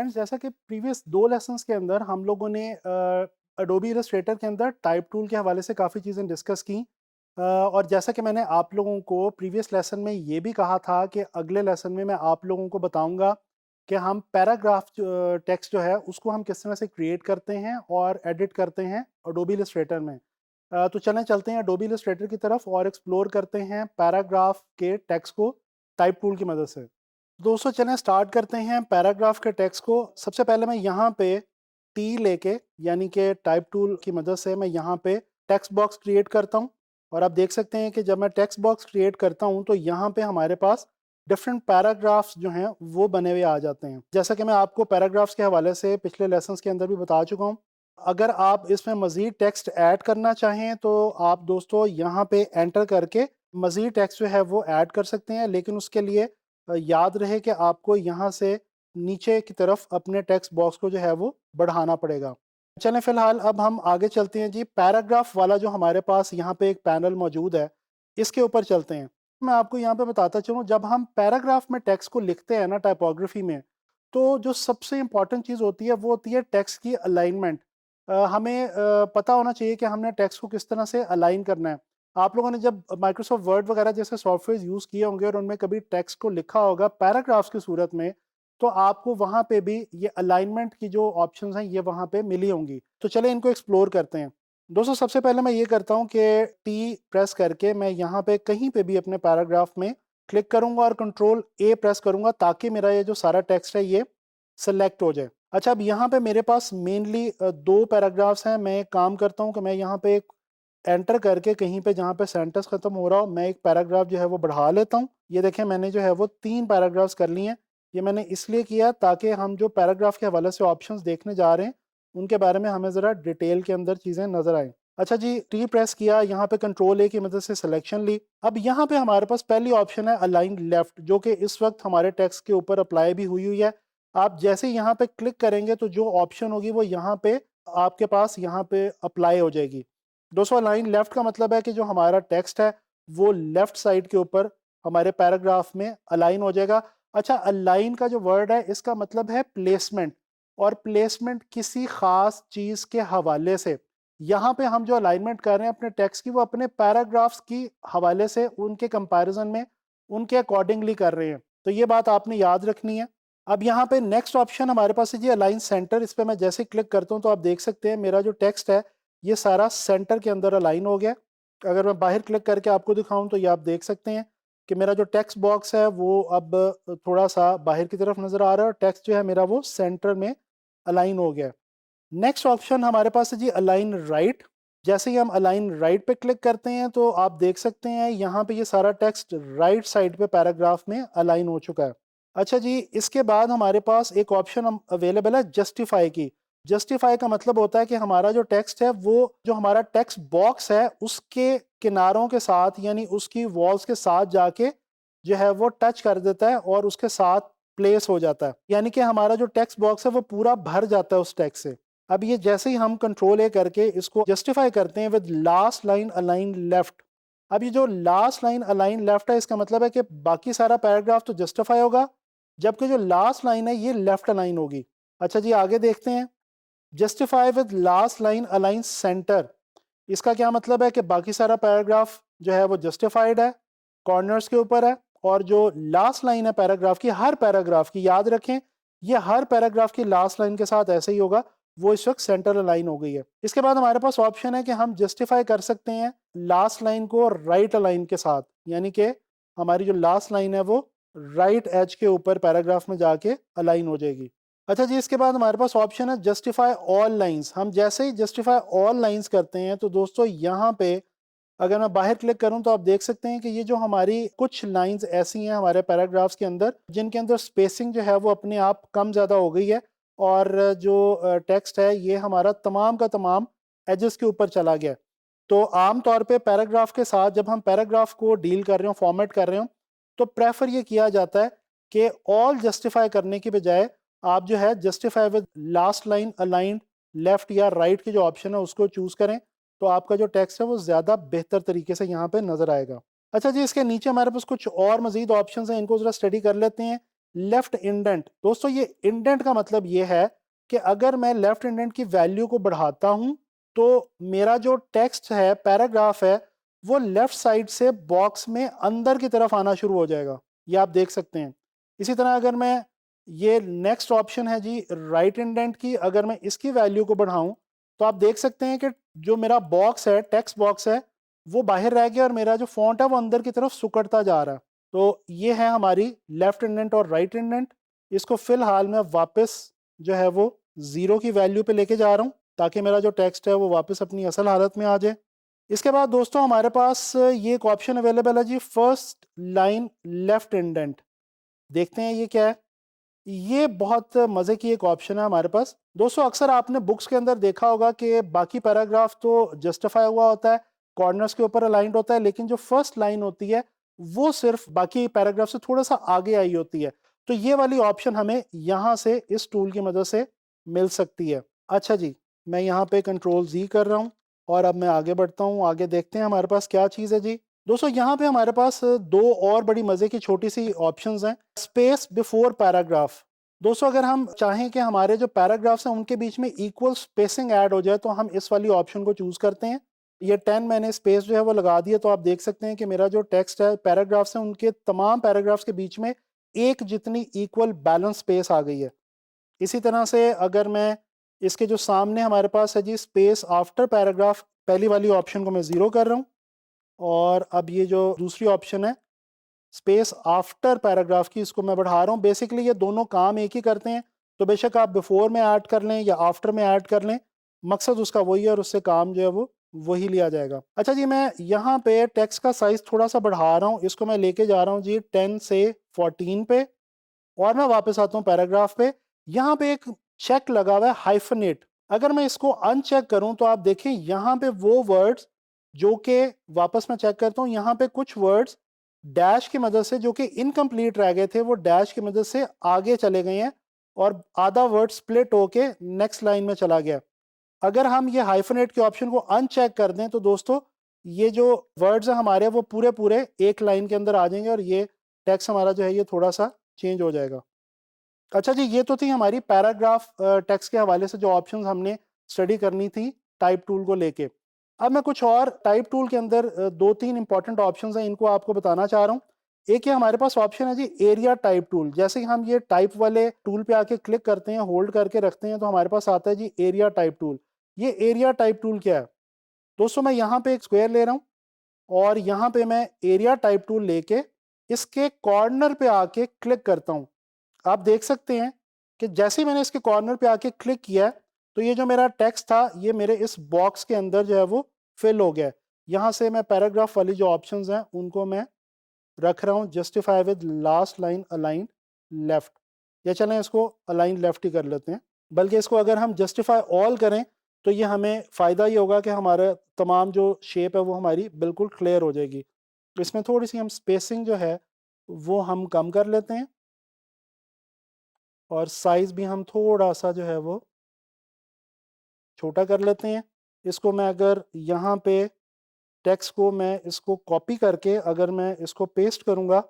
Friends, जैसा कि previous 2 lessons के अंदर हम लोगों ने एडोबी इलस्ट्रेटर के अंदर टाइप टूल के हवाले से काफ़ी चीज़ें डिस्कस की। और जैसा कि मैंने आप लोगों को प्रीवियस लेसन में ये भी कहा था कि अगले लेसन में मैं आप लोगों को बताऊंगा कि हम पैराग्राफ टेक्स्ट जो है उसको हम किस तरह से क्रिएट करते हैं और एडिट करते हैं एडोबी इलस्ट्रेटर में। तो चलें चलते हैं एडोबी इलस्ट्रेटर की तरफ और एक्सप्लोर करते हैं पैराग्राफ के टेक्स्ट को टाइप टूल की मदद से। दोस्तों चलें स्टार्ट करते हैं पैराग्राफ के टेक्स्ट को। सबसे पहले मैं यहाँ पे टी लेके यानी कि टाइप टूल की मदद से मैं यहाँ पे टेक्स्ट बॉक्स क्रिएट करता हूँ। और आप देख सकते हैं कि जब मैं टेक्स्ट बॉक्स क्रिएट करता हूँ तो यहाँ पे हमारे पास डिफरेंट पैराग्राफ्स जो हैं वो बने हुए आ जाते हैं। जैसा कि मैं आपको पैराग्राफ्स के हवाले से पिछले लेसन्स के अंदर भी बता चुका हूँ। अगर आप इसमें मज़ीद टेक्स्ट ऐड करना चाहें तो आप दोस्तों यहाँ पे एंटर करके मज़ीद टेक्स्ट जो है वो ऐड कर सकते हैं, लेकिन उसके लिए याद रहे कि आपको यहाँ से नीचे की तरफ अपने टेक्स्ट बॉक्स को जो है वो बढ़ाना पड़ेगा। चलें फ़िलहाल अब हम आगे चलते हैं जी। पैराग्राफ वाला जो हमारे पास यहाँ पे एक पैनल मौजूद है, इसके ऊपर चलते हैं। मैं आपको यहाँ पे बताता चलूँ, जब हम पैराग्राफ में टेक्स्ट को लिखते हैं ना टाइपोग्राफी में, तो जो सबसे इम्पॉर्टेंट चीज़ होती है वो होती है टेक्स्ट की अलाइनमेंट। हमें पता होना चाहिए कि हमने टेक्स्ट को किस तरह से अलाइन करना है। आप लोगों ने जब माइक्रोसॉफ्ट वर्ड वगैरह जैसे सॉफ्टवेयर यूज़ किए होंगे और उनमें कभी टेक्स्ट को लिखा होगा पैराग्राफ्स की सूरत में, तो आपको वहाँ पे भी ये अलाइनमेंट की जो ऑप्शंस हैं ये वहाँ पे मिली होंगी। तो चलें इनको एक्सप्लोर करते हैं। दोस्तों सबसे पहले मैं ये करता हूँ कि टी प्रेस करके मैं यहाँ पे कहीं पे भी अपने पैराग्राफ में क्लिक करूँगा और कंट्रोल ए प्रेस करूँगा ताकि मेरा ये जो सारा टेक्स्ट है ये सेलेक्ट हो जाए। अच्छा, अब यहाँ पे मेरे पास मेनली 2 पैराग्राफ्स हैं। मैं एक काम करता हूँ कि मैं यहाँ पे एंटर करके कहीं पे जहाँ पे सेंटेंस खत्म हो रहा हो, मैं एक पैराग्राफ जो है वो बढ़ा लेता हूँ। ये देखें मैंने जो है वो 3 पैराग्राफ्स कर लिए हैं। ये मैंने इसलिए किया ताकि हम जो पैराग्राफ के हवाले से ऑप्शंस देखने जा रहे हैं, उनके बारे में हमें ज़रा डिटेल के अंदर चीज़ें नज़र आएँ। अच्छा जी, टी प्रेस किया, यहाँ पे कंट्रोल ए की मदद से सिलेक्शन ली। अब यहाँ पे हमारे पास पहली ऑप्शन है अलाइन लेफ्ट, जो कि इस वक्त हमारे टेक्स्ट के ऊपर अप्लाई भी हुई हुई है। आप जैसे ही यहाँ पे क्लिक करेंगे तो जो ऑप्शन होगी वो यहाँ पे आपके पास यहाँ पे अप्लाई हो जाएगी। दोस्तों अलाइन लेफ्ट का मतलब है कि जो हमारा टेक्स्ट है वो लेफ्ट साइड के ऊपर हमारे पैराग्राफ में अलाइन हो जाएगा। अच्छा, अलाइन का जो वर्ड है इसका मतलब है प्लेसमेंट, और प्लेसमेंट किसी खास चीज़ के हवाले से। यहाँ पे हम जो अलाइनमेंट कर रहे हैं अपने टेक्स्ट की, वो अपने पैराग्राफ्स की हवाले से उनके कंपैरिजन में उनके अकॉर्डिंगली कर रहे हैं। तो ये बात आपने याद रखनी है। अब यहाँ पे नेक्स्ट ऑप्शन हमारे पास है जी अलाइन सेंटर। इस पे मैं जैसे क्लिक करता हूँ तो आप देख सकते हैं मेरा जो टेक्स्ट है ये सारा सेंटर के अंदर अलाइन हो गया। अगर मैं बाहर क्लिक करके आपको दिखाऊं तो ये आप देख सकते हैं कि मेरा जो टेक्स्ट बॉक्स है वो अब थोड़ा सा बाहर की तरफ नज़र आ रहा है और टेक्स्ट जो है मेरा वो सेंटर में अलाइन हो गया। नेक्स्ट ऑप्शन हमारे पास है जी अलाइन राइट। जैसे ही हम अलाइन राइट पे क्लिक करते हैं तो आप देख सकते हैं यहाँ पे ये सारा टेक्स्ट राइट साइड पे पैराग्राफ में अलाइन हो चुका है। अच्छा जी, इसके बाद हमारे पास एक ऑप्शन अवेलेबल है जस्टिफाई की। जस्टिफाई का मतलब होता है कि हमारा जो टेक्स्ट है वो जो हमारा टेक्स्ट बॉक्स है उसके किनारों के साथ यानी उसकी वॉल्स के साथ जाके जो है वो टच कर देता है और उसके साथ प्लेस हो जाता है, यानी कि हमारा जो टेक्स्ट बॉक्स है वो पूरा भर जाता है उस टेक्स्ट से। अब ये जैसे ही हम कंट्रोल ए करके इसको जस्टिफाई करते हैं with last line align left. अब ये जो लास्ट लाइन अलाइन लेफ्ट है इसका मतलब है कि बाकी सारा पैराग्राफ तो जस्टिफाई होगा, जबकि जो लास्ट लाइन है ये लेफ्ट अलाइन होगी। अच्छा जी, आगे देखते हैं। Justify with last line align centre, इसका क्या मतलब है कि बाकी सारा पैराग्राफ जो है वो जस्टिफाइड है, कॉर्नर्स के ऊपर है, और जो लास्ट लाइन है पैराग्राफ की, हर पैराग्राफ की याद रखें ये हर पैराग्राफ की लास्ट लाइन के साथ ऐसे ही होगा, वो इस वक्त सेंटर अलाइन हो गई है। इसके बाद हमारे पास ऑप्शन है कि हम जस्टिफाई कर सकते हैं लास्ट लाइन को राइट अलाइन के साथ, यानी कि हमारी जो लास्ट लाइन है वो राइट एज के ऊपर पैराग्राफ में जाके अलाइन हो जाएगी। अच्छा जी, इसके बाद हमारे पास ऑप्शन है जस्टिफाई ऑल लाइंस। हम जैसे ही जस्टिफाई ऑल लाइंस करते हैं तो दोस्तों यहाँ पे अगर मैं बाहर क्लिक करूं तो आप देख सकते हैं कि ये जो हमारी कुछ लाइंस ऐसी हैं हमारे पैराग्राफ्स के अंदर जिनके अंदर स्पेसिंग जो है वो अपने आप कम ज़्यादा हो गई है, और जो टेक्स्ट है ये हमारा तमाम का तमाम एजेस के ऊपर चला गया है। तो आम तौर पे पैराग्राफ के साथ जब हम पैराग्राफ को डील कर रहे हो, फॉर्मेट कर रहे हो, तो प्रेफर ये किया जाता है कि ऑल जस्टिफाई करने की बजाय आप जो है justify with last line aligned left या राइट की जो ऑप्शन है उसको चूज़ करें, तो आपका जो टेक्स्ट है वो ज़्यादा बेहतर तरीके से यहाँ पे नज़र आएगा। अच्छा जी, इसके नीचे हमारे पास कुछ और मज़ीद ऑप्शंस हैं, इनको ज़रा स्टडी कर लेते हैं। Left indent. दोस्तों ये इंडेंट का मतलब ये है कि अगर मैं लेफ्ट इंडेंट की वैल्यू को बढ़ाता हूं तो मेरा जो टेक्स्ट है, पैराग्राफ है, वो लेफ्ट साइड से बॉक्स में अंदर की तरफ आना शुरू हो जाएगा। ये आप देख सकते हैं। इसी तरह अगर मैं, ये नेक्स्ट ऑप्शन है जी राइट इंडेंट की, अगर मैं इसकी वैल्यू को बढ़ाऊं तो आप देख सकते हैं कि जो मेरा बॉक्स है, टेक्स्ट बॉक्स है, वो बाहर रह गया और मेरा जो फॉन्ट है वो अंदर की तरफ सिकुड़ता जा रहा है। तो ये है हमारी लेफ्ट इंडेंट और राइट इंडेंट। इसको फिलहाल मैं वापस जो है वो 0 की वैल्यू पे लेके जा रहा हूँ ताकि मेरा जो टेक्स्ट है वो वापस अपनी असल हालत में आ जाए। इसके बाद दोस्तों हमारे पास ये एक ऑप्शन अवेलेबल है जी, फर्स्ट लाइन लेफ्ट इंडेंट। देखते हैं ये क्या है। ये बहुत मज़े की एक ऑप्शन है हमारे पास। दोस्तों अक्सर आपने बुक्स के अंदर देखा होगा कि बाकी पैराग्राफ तो जस्टिफाई हुआ होता है, कॉर्नर्स के ऊपर अलाइंड होता है, लेकिन जो फर्स्ट लाइन होती है वो सिर्फ बाकी पैराग्राफ से थोड़ा सा आगे आई होती है। तो ये वाली ऑप्शन हमें यहाँ से इस टूल की मदद से मिल सकती है। अच्छा जी, मैं यहाँ पे कंट्रोल Z कर रहा हूँ और अब मैं आगे बढ़ता हूँ। आगे देखते हैं हमारे पास क्या चीज़ है जी। दोस्तों यहाँ पे हमारे पास दो और बड़ी मज़े की छोटी सी ऑप्शंस हैं। Space before paragraph. दोस्तों अगर हम चाहें कि हमारे जो पैराग्राफ्स हैं उनके बीच में इक्वल स्पेसिंग ऐड हो जाए तो हम इस वाली ऑप्शन को चूज़ करते हैं। ये 10 मैंने स्पेस जो है वो लगा दिया, तो आप देख सकते हैं कि मेरा जो टेक्स्ट है, पैराग्राफ्स हैं, उनके तमाम पैराग्राफ्स के बीच में एक जितनी इक्वल बैलेंस स्पेस आ गई है। इसी तरह से अगर मैं इसके जो सामने हमारे पास है जी स्पेस आफ्टर पैराग्राफ, पहली वाली ऑप्शन को मैं 0 कर रहा हूँ और अब ये जो दूसरी ऑप्शन है स्पेस आफ्टर पैराग्राफ की, इसको मैं बढ़ा रहा हूँ। बेसिकली ये दोनों काम एक ही करते हैं, तो बेशक आप बिफोर में ऐड कर लें या आफ्टर में ऐड कर लें, मकसद उसका वही है और उससे काम जो है वो वही लिया जाएगा। अच्छा जी, मैं यहाँ पे टेक्स्ट का साइज थोड़ा सा बढ़ा रहा हूँ, इसको मैं लेके जा रहा हूँ जी 10 से 14 पे और मैं वापस आता हूँ पैराग्राफ पे। यहाँ पे एक चेक लगा हुआ है हाइफनेट। अगर मैं इसको अनचेक करूँ तो आप देखें यहाँ पे वो वर्ड्स जो कि, वापस मैं चेक करता हूँ, यहाँ पे कुछ वर्ड्स डैश की मदद से जो कि इनकम्प्लीट रह गए थे वो डैश की मदद से आगे चले गए हैं और आधा वर्ड स्प्लिट होके नेक्स्ट लाइन में चला गया। अगर हम ये हाइफनेट के ऑप्शन को अनचेक कर दें तो दोस्तों ये जो वर्ड्स हैं हमारे वो पूरे पूरे एक लाइन के अंदर आ जाएंगे और ये टेक्स्ट हमारा जो है ये थोड़ा सा चेंज हो जाएगा। अच्छा जी, ये तो थी हमारी पैराग्राफ टेक्स्ट के हवाले से जो ऑप्शंस हमने स्टडी करनी थी टाइप टूल को लेके। अब मैं कुछ और टाइप टूल के अंदर दो तीन इंपॉर्टेंट ऑप्शंस हैं, इनको आपको बताना चाह रहा हूँ। एक ये हमारे पास ऑप्शन है जी एरिया टाइप टूल। जैसे ही हम ये टाइप वाले टूल पे आके क्लिक करते हैं, होल्ड करके रखते हैं, तो हमारे पास आता है जी एरिया टाइप टूल। ये एरिया टाइप टूल क्या है दोस्तों? मैं यहाँ पे एक स्क्वायर ले रहा हूँ और यहाँ पे मैं एरिया टाइप टूल लेके इसके कॉर्नर पे आके क्लिक करता हूँ। आप देख सकते हैं कि जैसे ही मैंने इसके कॉर्नर पे आके क्लिक किया तो ये जो मेरा टेक्स्ट था ये मेरे इस बॉक्स के अंदर जो है वो फिल हो गया। यहाँ से मैं पैराग्राफ वाली जो ऑप्शंस हैं उनको मैं रख रहा हूँ, justify with last line align left, या चलें इसको अलाइन लेफ्ट ही कर लेते हैं। बल्कि इसको अगर हम जस्टिफाई ऑल करें तो ये हमें फ़ायदा ये होगा कि हमारा तमाम जो शेप है वो हमारी बिल्कुल क्लियर हो जाएगी। तो इसमें थोड़ी सी हम स्पेसिंग जो है वो हम कम कर लेते हैं और साइज़ भी हम थोड़ा सा जो है वो छोटा कर लेते हैं। इसको मैं अगर यहाँ पे टेक्स्ट को मैं इसको कॉपी करके अगर मैं इसको पेस्ट करूँगा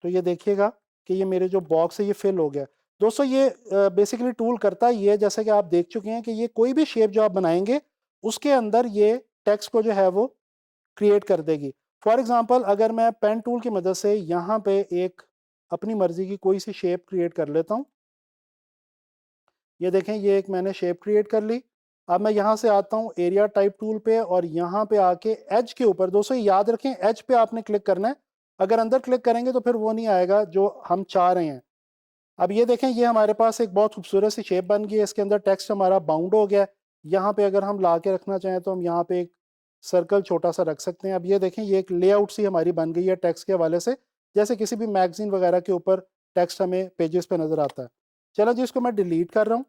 तो ये देखिएगा कि ये मेरे जो बॉक्स है ये फिल हो गया। दोस्तों ये बेसिकली टूल करता ये है, जैसे कि आप देख चुके हैं कि ये कोई भी शेप जो आप बनाएंगे उसके अंदर ये टेक्स्ट को जो है वो क्रिएट कर देगी। फॉर एग्जांपल अगर मैं पेन टूल की मदद से यहाँ पे एक अपनी मर्जी की कोई सी शेप क्रिएट कर लेता हूँ। ये देखें ये एक मैंने शेप क्रिएट कर ली। अब मैं यहाँ से आता हूँ एरिया टाइप टूल पे और यहाँ पे आके एज के ऊपर, दोस्तों याद रखें एज पे आपने क्लिक करना है। अगर अंदर क्लिक करेंगे तो फिर वो नहीं आएगा जो हम चाह रहे हैं। अब ये देखें ये हमारे पास एक बहुत खूबसूरत सी शेप बन गई है, इसके अंदर टेक्स्ट हमारा बाउंड हो गया है। यहाँ पे अगर हम ला के रखना चाहें तो हम यहाँ पे एक सर्कल छोटा सा रख सकते हैं। अब ये देखें ये एक लेआउट सी हमारी बन गई है टेक्स्ट के हवाले से, जैसे किसी भी मैगजीन वगैरह के ऊपर टेक्स्ट हमें पेजेस पे नज़र आता है। चलो जी, इसको मैं डिलीट कर रहा हूँ।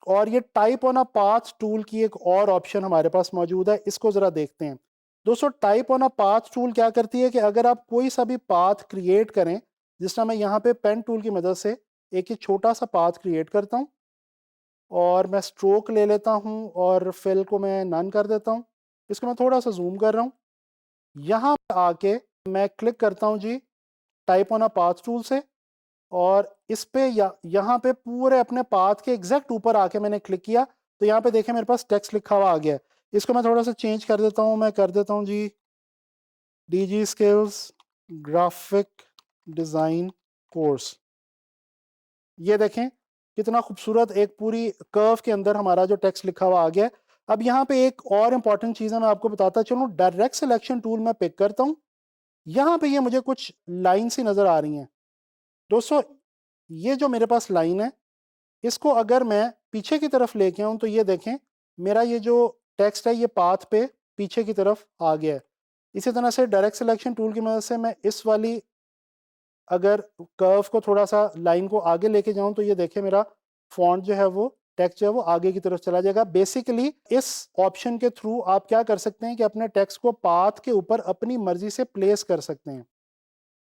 और ये type on a path tool की एक और ऑप्शन हमारे पास मौजूद है, इसको ज़रा देखते हैं। दोस्तों type on a path tool क्या करती है कि अगर आप कोई सा भी पाथ क्रिएट करें, जिस तरह मैं यहाँ पे पेन टूल की मदद से एक ही छोटा सा पाथ क्रिएट करता हूँ और मैं स्ट्रोक ले लेता हूँ और फिल को मैं नन कर देता हूँ। इसको मैं थोड़ा सा जूम कर रहा हूँ। यहाँ पे आके मैं क्लिक करता हूँ जी type on a path tool से और इस पे यहाँ पे पूरे अपने पाथ के एग्जैक्ट ऊपर आके मैंने क्लिक किया, तो यहाँ पे देखें मेरे पास टेक्स्ट लिखा हुआ आ गया है। इसको मैं थोड़ा सा चेंज कर देता हूँ, मैं कर देता हूँ जी DG skills graphic design course. ये देखें कितना खूबसूरत एक पूरी कर्व के अंदर हमारा जो टेक्स्ट लिखा हुआ आ गया है। अब यहाँ पे एक और इंपॉर्टेंट चीज़ है, मैं आपको बताता चलूँ। डायरेक्ट सिलेक्शन टूल मैं पिक करता हूँ, यहाँ पे ये मुझे कुछ लाइन सी नज़र आ रही हैं दोस्तों। ये जो मेरे पास लाइन है, इसको अगर मैं पीछे की तरफ लेके आऊँ तो ये देखें मेरा ये जो टेक्स्ट है ये पाथ पे पीछे की तरफ आ गया है। इसी तरह से डायरेक्ट सिलेक्शन टूल की मदद से मैं इस वाली अगर कर्व को थोड़ा सा लाइन को आगे लेके जाऊं तो ये देखें मेरा फॉन्ट जो है वो टेक्स्ट जो है वो आगे की तरफ चला जाएगा। बेसिकली इस ऑप्शन के थ्रू आप क्या कर सकते हैं कि अपने टेक्स्ट को पाथ के ऊपर अपनी मर्जी से प्लेस कर सकते हैं।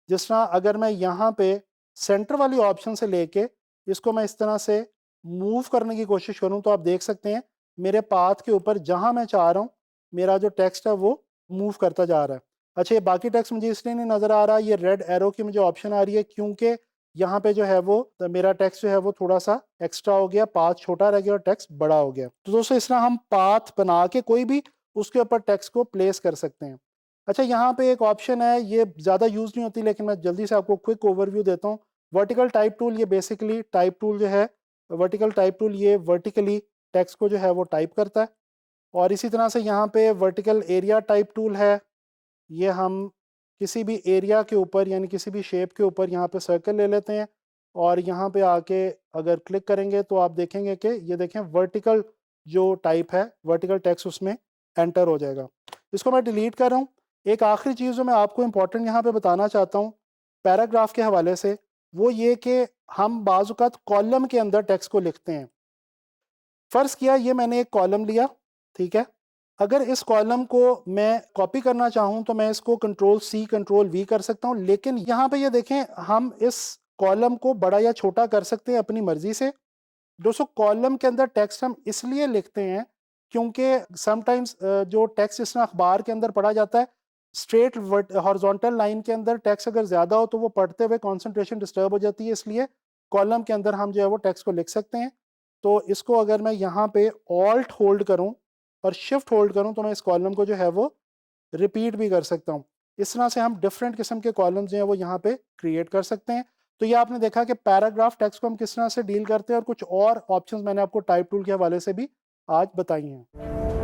जिस तरह अगर मैं यहाँ पे सेंटर वाली ऑप्शन से लेके इसको मैं इस तरह से मूव करने की कोशिश करूँ तो आप देख सकते हैं मेरे पाथ के ऊपर जहाँ मैं चाह रहा हूँ मेरा जो टेक्स्ट है वो मूव करता जा रहा है। अच्छा, ये बाकी टेक्स्ट मुझे इसलिए नहीं नज़र आ रहा, ये रेड एरो की मुझे ऑप्शन आ रही है क्योंकि यहाँ पे जो है वो तो मेरा टेक्स्ट जो है वो थोड़ा सा एक्स्ट्रा हो गया, पाथ छोटा रह गया और टेक्स्ट बड़ा हो गया। तो दोस्तों इस तरह हम पाथ बना के कोई भी उसके ऊपर टेक्स्ट को प्लेस कर सकते हैं। अच्छा, यहाँ पे एक ऑप्शन है, ये ज़्यादा यूज़ नहीं होती लेकिन मैं जल्दी से आपको क्विक ओवरव्यू देता हूँ। वर्टिकल टाइप टूल, ये बेसिकली टाइप टूल जो है वर्टिकल टाइप टूल, ये वर्टिकली टेक्स्ट को जो है वो टाइप करता है। और इसी तरह से यहाँ पे वर्टिकल एरिया टाइप टूल है, ये हम किसी भी एरिया के ऊपर यानी किसी भी शेप के ऊपर यहाँ पे सर्कल ले लेते हैं और यहाँ पे आके अगर क्लिक करेंगे तो आप देखेंगे कि ये देखें वर्टिकल जो टाइप है वर्टिकल टेक्स्ट उसमें एंटर हो जाएगा। इसको मैं डिलीट कर रहा हूँ। एक आखिरी चीज़ जो मैं आपको इंपॉर्टेंट यहाँ पे बताना चाहता हूँ पैराग्राफ के हवाले से, वो ये कि हम बाज़ औक़ात कॉलम के अंदर टेक्स्ट को लिखते हैं। फ़र्ज़ किया ये मैंने एक कॉलम लिया, ठीक है? अगर इस कॉलम को मैं कॉपी करना चाहूँ तो मैं इसको कंट्रोल C कंट्रोल V कर सकता हूँ, लेकिन यहाँ पे ये देखें हम इस कॉलम को बड़ा या छोटा कर सकते हैं अपनी मर्ज़ी से। दोस्तों कॉलम के अंदर टेक्स्ट हम इसलिए लिखते हैं क्योंकि समटाइम्स जो टेक्स्ट जिस तरह अखबार के अंदर पढ़ा जाता है, स्ट्रेट हॉरिजॉन्टल लाइन के अंदर टेक्स्ट अगर ज़्यादा हो तो वो पढ़ते हुए कंसंट्रेशन डिस्टर्ब हो जाती है, इसलिए कॉलम के अंदर हम जो है वो टेक्स्ट को लिख सकते हैं। तो इसको अगर मैं यहाँ पे ऑल्ट होल्ड करूँ और शिफ्ट होल्ड करूँ तो मैं इस कॉलम को जो है वो रिपीट भी कर सकता हूँ। इस तरह से हम डिफरेंट किस्म के कॉलम्स जो हैं वो यहाँ पे क्रिएट कर सकते हैं। तो ये आपने देखा कि पैराग्राफ टेक्स्ट को हम किस तरह से डील करते हैं और कुछ और ऑप्शंस मैंने आपको टाइप टूल के हवाले से भी आज बताई हैं।